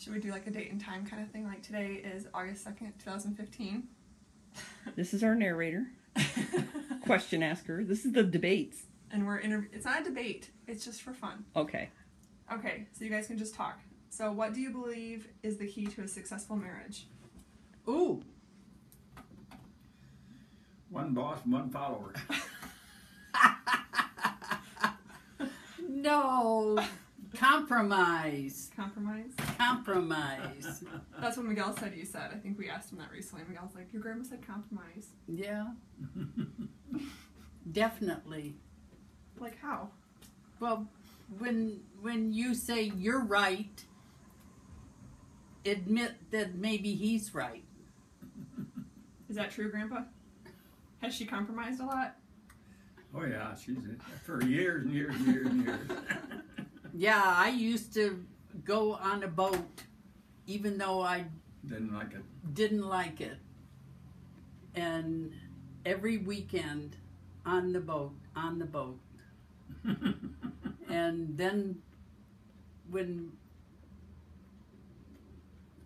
Should we do like a date and time kind of thing? Like today is August 2nd, 2015. This is our narrator, question asker. This is the debates. And it's not a debate, it's just for fun. Okay. Okay, so you guys can just talk. So what do you believe is the key to a successful marriage? Ooh. One boss, one follower. No. Compromise. Compromise? Compromise. That's what Miguel said you said. I think we asked him that recently. Miguel's like, your grandma said compromise. Yeah. Definitely. Like how? Well, when you say you're right, admit that maybe he's right. Is that true, Grandpa? Has she compromised a lot? Oh yeah, she's for years and years and years and years. Yeah, I used to go on a boat even though I Didn't like it. didn't like it. And every weekend on the boat. And then when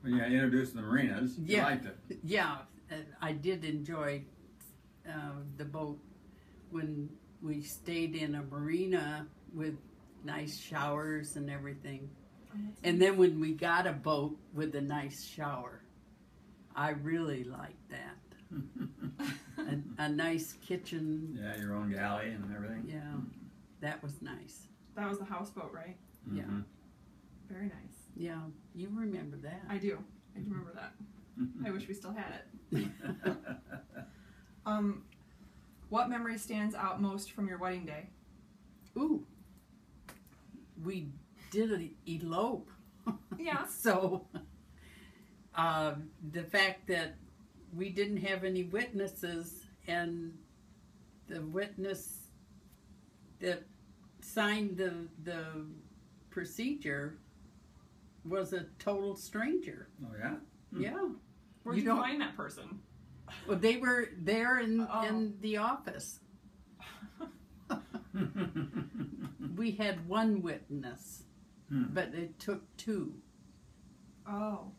When you introduced the marinas, you Yeah. liked it. yeah, I did enjoy the boat when we stayed in a marina with nice showers and everything. And then when we got a boat with a nice shower, I really liked that. A nice kitchen. Yeah, your own galley and everything. Yeah, that was nice. That was the houseboat, right? Yeah. Mhm. Very nice. Yeah, you remember that. I do. I do remember that. I wish we still had it. What memory stands out most from your wedding day? Ooh, we did elope. Yeah. So, the fact that we didn't have any witnesses and the witness that signed the procedure was a total stranger. Oh yeah. Yeah. Where'd You you, don't- find that person? Well, they were there in Oh. the office. We had one witness, but it took two. Oh.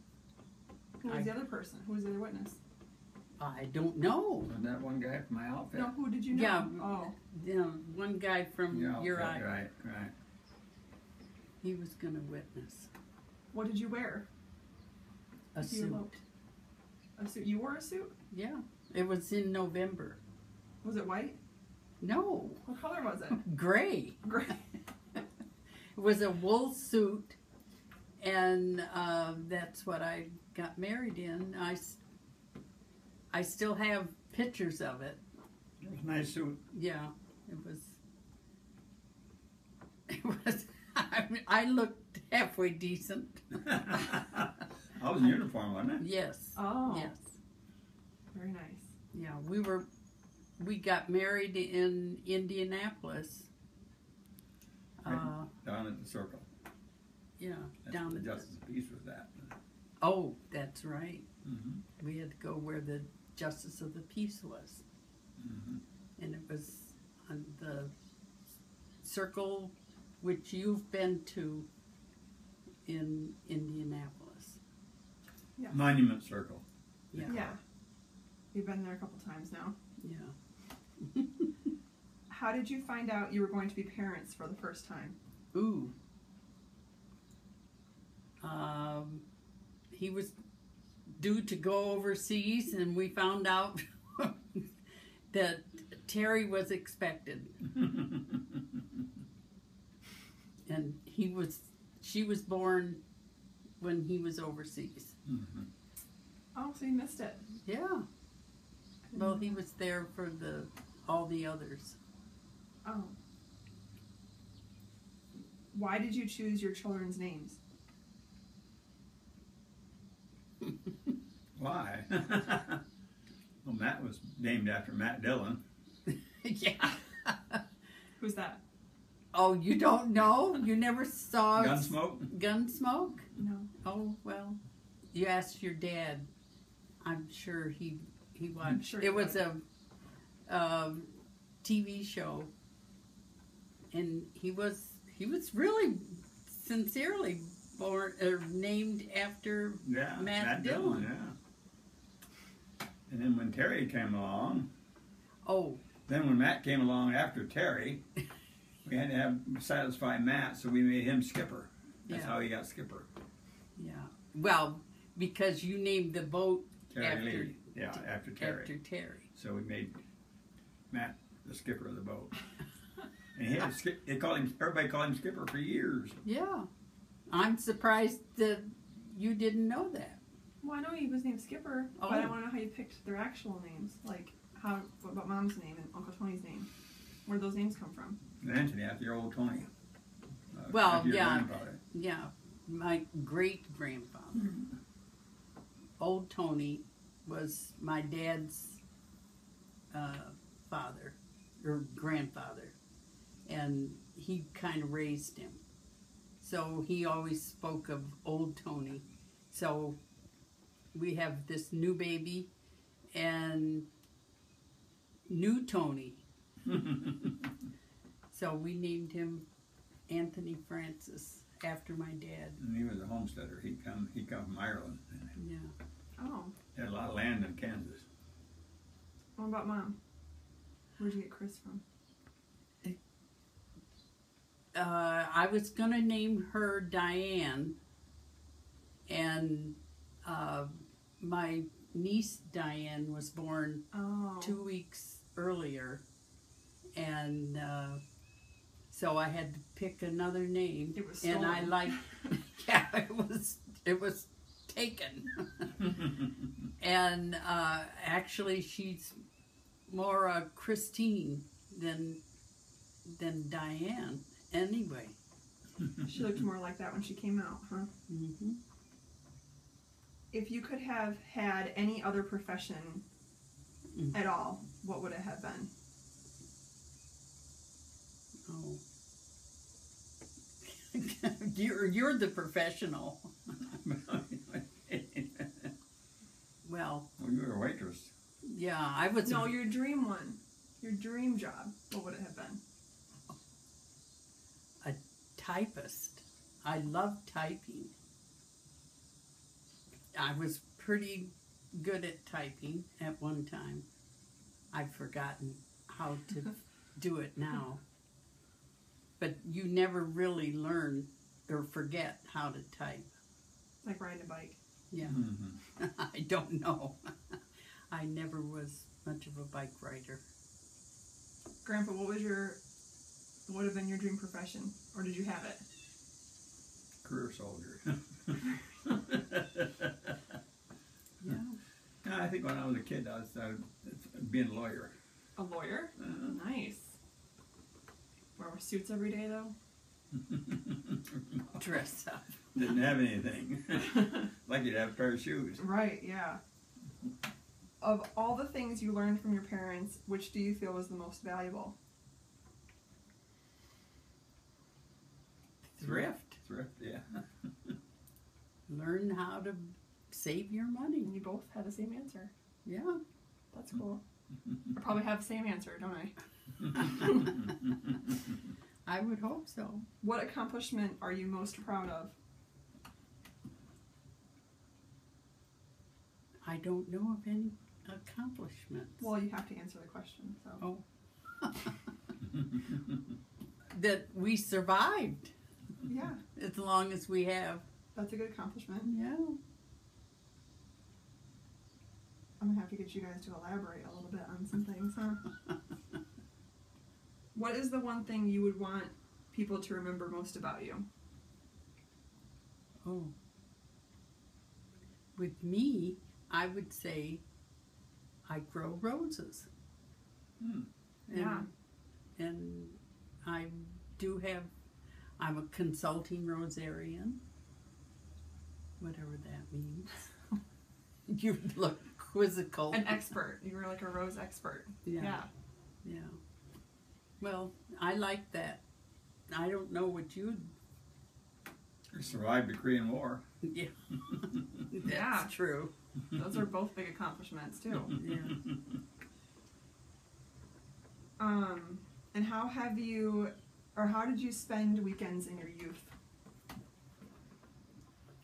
Who was the other person? Who was the other witness? I don't know. Wasn't that one guy from my outfit? No, who did you know? Yeah. Oh. You know, one guy from Yeah, your eye, right. he was going to witness What did you wear? a You suit. eloped? A suit. You wore a suit? Yeah, it was in November. Was it white? No, What color was it? gray. Gray. It was a wool suit, and that's what I got married in. I still have pictures of it. It was a nice suit. Yeah, it was. I looked halfway decent. I was in uniform, wasn't it? Yes. Oh. Yes. Very nice. Yeah, we got married in Indianapolis. Down at the circle. Yeah, That's down the at Justice of Peace was that. Oh, that's right. Mm-hmm. We had to go where the Justice of the Peace was, Mm-hmm. and it was on the circle which you've been to in Indianapolis. Yeah. Monument Circle. Yeah. Yeah. You've been there a couple times now. Yeah. How did you find out you were going to be parents for the first time? Ooh. He was due to go overseas, and we found out that Terry was expected, and she was born when he was overseas. Mm-hmm. Oh, so you missed it. Yeah. Well, he was there for all the others. Oh. Why did you choose your children's names? Why? Well, Matt was named after Matt Dillon. Yeah. Who's that? Oh, you don't know? You never saw Gunsmoke? Gunsmoke? No. Oh, well, you asked your dad. I'm sure he watched. I'm sure he it was would. a TV show, and he was really sincerely born or named after Yeah, Matt Dillon. Yeah. And then when Terry came along, Oh, then when Matt came along after Terry, we had to satisfy Matt, so we made him skipper. That's Yeah. how he got skipper. yeah. Well, because you named the boat Terry after Lee. Yeah, after Terry. After Terry. So we made Matt the skipper of the boat. And he had they called him. Everybody called him skipper for years. Yeah. I'm surprised that you didn't know that. Well, I know he was named Skipper, Oh. but I want to know how you picked their actual names. Like, what about Mom's name and Uncle Tony's name? Where did those names come from? Anthony after your old Tony. Well, after your yeah. grandfather. Yeah. My great grandfather, old Tony, was my dad's father or grandfather, and he kind of raised him. So he always spoke of old Tony. So we have this new baby and new Tony. So we named him Anthony Francis after my dad. And he was a homesteader. He come from Ireland. Yeah. Oh. He had a lot of land in Kansas. What about Mom? Where'd you get Chris from? I was gonna name her Diane, and my niece Diane was born Oh. 2 weeks earlier, and so I had to pick another name. It was and I stolen. like, yeah, it was taken, and actually she's more Christine than Diane. Anyway. She looked more like that when she came out, huh? Mm-hmm. If you could have had any other profession at all, what would it have been? Oh. You're the professional. Well, you were a waitress. yeah, I was. No, your dream one. Your dream job. What would it have been? A typist. I love typing. I was pretty good at typing at one time. I've forgotten how to do it now. But you never really learn or forget how to type. Like riding a bike. Yeah. Mm-hmm. I don't know. I never was much of a bike rider. Grandpa, what would have been your dream profession? Or did you have it? Career soldier. Yeah. I think when I was a kid, I was being a lawyer. A lawyer? Nice. Wear suits every day, though? Dress up. Didn't have anything. Like you'd have a pair of shoes. Right, yeah. Of all the things you learned from your parents, which do you feel was the most valuable? Thrift. Thrift, yeah. Learn how to save your money. And you both had the same answer. Yeah. That's cool. I probably have the same answer, don't I? I would hope so. What accomplishment are you most proud of? I don't know of any accomplishments. Well, you have to answer the question, so. Oh. That we survived Yeah, as long as we have. that's a good accomplishment. Yeah. I'm gonna have to get you guys to elaborate a little bit on some things, huh? What is the one thing you would want people to remember most about you? Oh. With me, I would say I grow roses. Hmm. Yeah. And I do have, I'm a consulting rosarian, whatever that means. You look quizzical. An expert. You were like a rose expert. Yeah. Yeah. Well, I like that. I don't know what you'd. You survived the Korean War. Yeah. That's Yeah. true. Those are both big accomplishments too. Yeah. And how have you, or how did you spend weekends in your youth?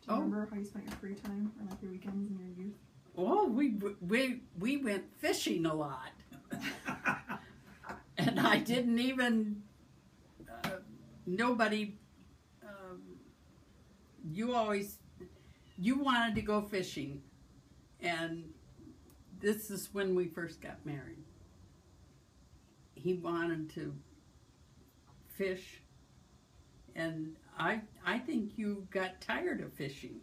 Do you Oh. remember how you spent your free time or like your weekends in your youth? Oh, we went fishing a lot, and I didn't even nobody. You wanted to go fishing, and this is when we first got married. He wanted to fish, and I think you got tired of fishing.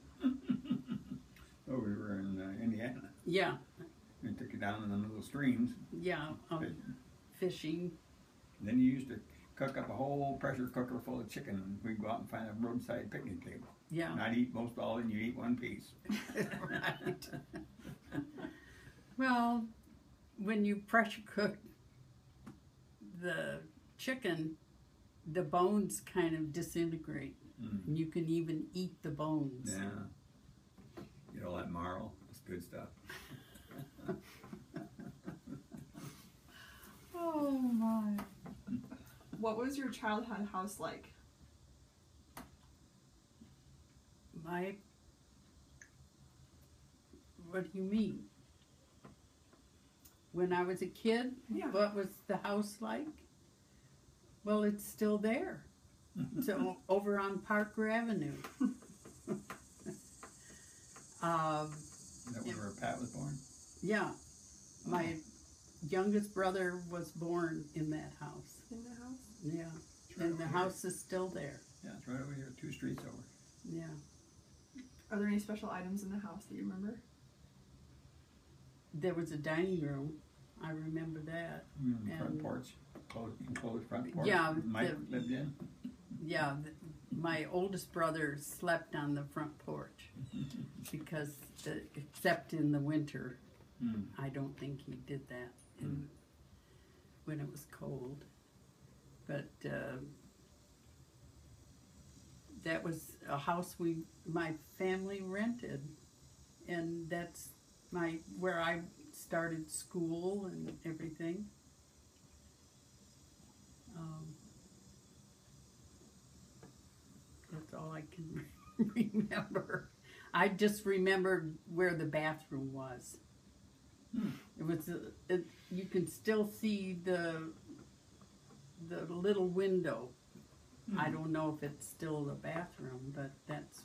Oh, we were in Indiana. Yeah, We took you down in the little streams. yeah, fishing. Then you used to cook up a whole pressure cooker full of chicken, and we'd go out and find a roadside picnic table. Yeah, And I'd eat most all, and you eat one piece. right. Well, when you pressure cook the chicken, the bones kind of disintegrate. Mm. And you can even eat the bones. Yeah. Get all that marrow. It's good stuff. Oh my. What was your childhood house like? What do you mean? When I was a kid, Yeah. what was the house like? Well, it's still there. So over on Parker Avenue. Is that where Pat was born? Yeah, my youngest brother was born in that house. In the house? Yeah, It's right and the over here. house is still there. Yeah, it's right over here, 2 streets over. Yeah. Are there any special items in the house that you remember? There was a dining room. I remember that. Front And- porch. Enclosed front porch. Yeah, Mike lived in. Yeah, my oldest brother slept on the front porch because, except in the winter, Mm. I don't think he did that when it was cold. But that was a house my family rented, and that's where I started school and everything. That's all I can remember. I just remembered where the bathroom was. It was. You can still see the little window. I don't know if it's still the bathroom, but that's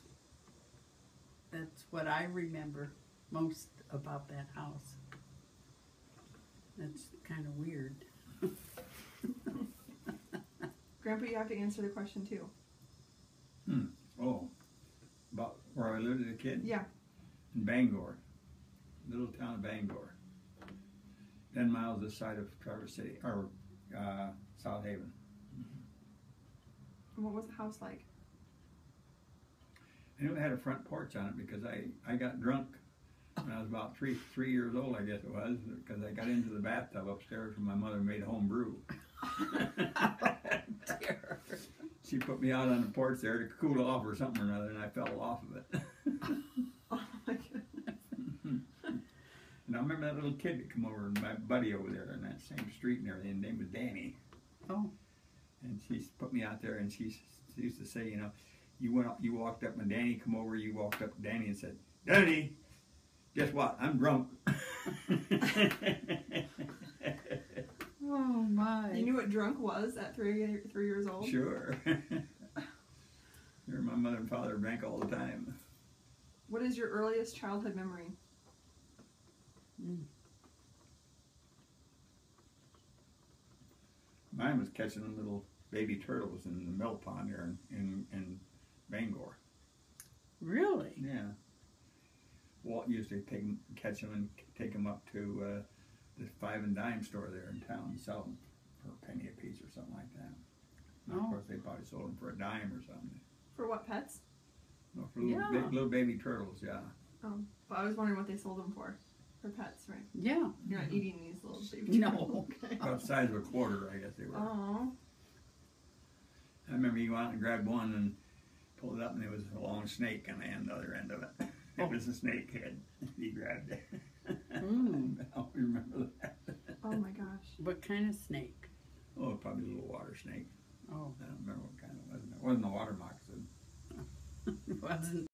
what I remember most about that house. That's kind of weird. Grandpa, you have to answer the question too. Oh, about where I lived as a kid? Yeah. In Bangor. Little town of Bangor. 10 miles this side of Traverse City, or South Haven. And what was the house like? I knew it had a front porch on it because I got drunk when I was about three years old, I guess it was, because I got into the bathtub upstairs when my mother made home brew. She put me out on the porch there to cool off or something or another, and I fell off of it. Oh my goodness. And I remember that little kid that come over, my buddy over there on that same street and everything, his name was Danny. Oh. And she put me out there, and she used to say, you know, you walked up, and Danny come over, you walked up to Danny and said, Danny, guess what? I'm drunk. Oh my. You knew what drunk was at 3 years old? Sure. Sure, my mother and father drank all the time. What is your earliest childhood memory? Mine was catching little baby turtles in the mill pond there in Bangor. Really? Yeah. Walt used to catch them and take them up to the 5 and dime store there in town and sell them for a penny a piece or something like that. And of course, they probably sold them for a dime or something. For what, pets? No, for little baby turtles, yeah. Oh, but I was wondering what they sold them for. For pets, right? Yeah. You're not eating these little baby No. turtles. Okay. About the size of a quarter, I guess they were. Oh. I remember you went out and grabbed one and pulled it up, and there was a long snake on the other end of it. It was a snake head. He grabbed it. I'll remember that. Oh my gosh. What kind of snake? Oh, probably a little water snake.